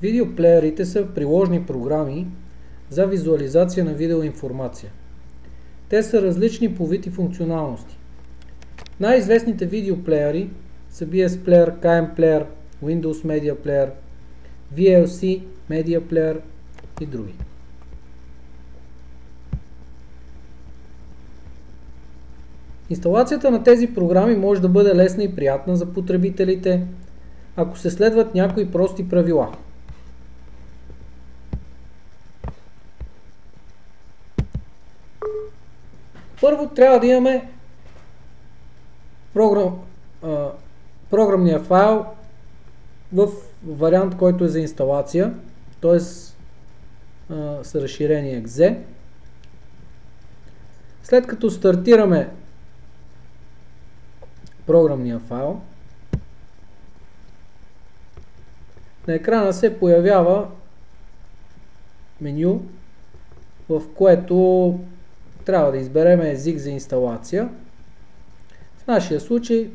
Видеоплеерите са приложни програми за визуализация на видеоинформация. Те са различни по вид и функционалности. Най-известните видеоплеери са BS Player, KM Player, Windows Media Player, VLC Media Player и други. Инсталацията на тези програми може да бъде лесна и приятна за потребителите, ако се следват някои прости правила. Първо трябва да имаме програмния файл в вариант, който е за инсталация, т.е. с разширение .exe. След като стартираме програмния файл, на екрана се появява меню, в което трябва да изберем език за инсталация. В нашия случай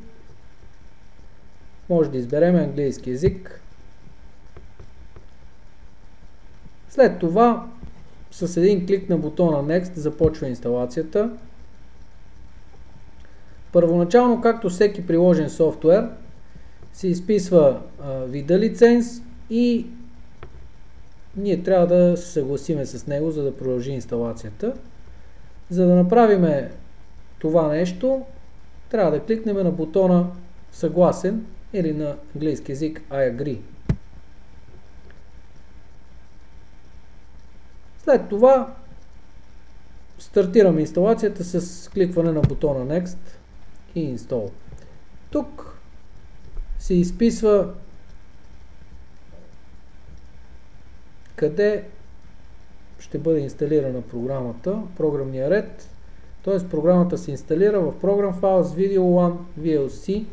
може да изберем английски език. След това с един клик на бутона Next започва инсталацията. Първоначално, както всеки приложен софтуер, се изписва вида лиценз и ние трябва да се съгласиме с него, за да продължи инсталацията. За да направим това нещо, трябва да кликнем на бутона Съгласен или на английски език I agree. След това стартираме инсталацията с кликване на бутона Next и Install. Тук се изписва къде ще бъде инсталирана програмата, програмния ред, т.е. програмата се инсталира в Program Files Video 1 VLC.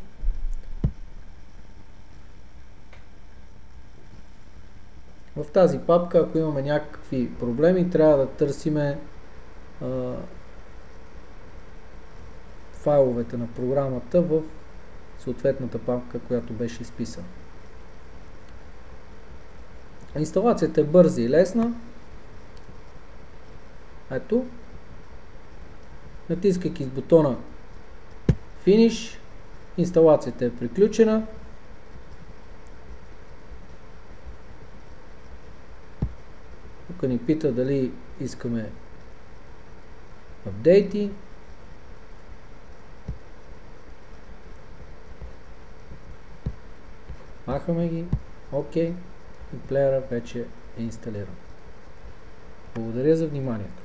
В тази папка, ако имаме някакви проблеми, трябва да търсиме файловете на програмата в съответната папка, която беше изписана. Инсталацията е бърза и лесна. Ето, натискайки с бутона Finish, инсталацията е приключена. Тук ни пита дали искаме апдейти. Махаме ги. OK. И плеера вече е инсталиран. Благодаря за вниманието.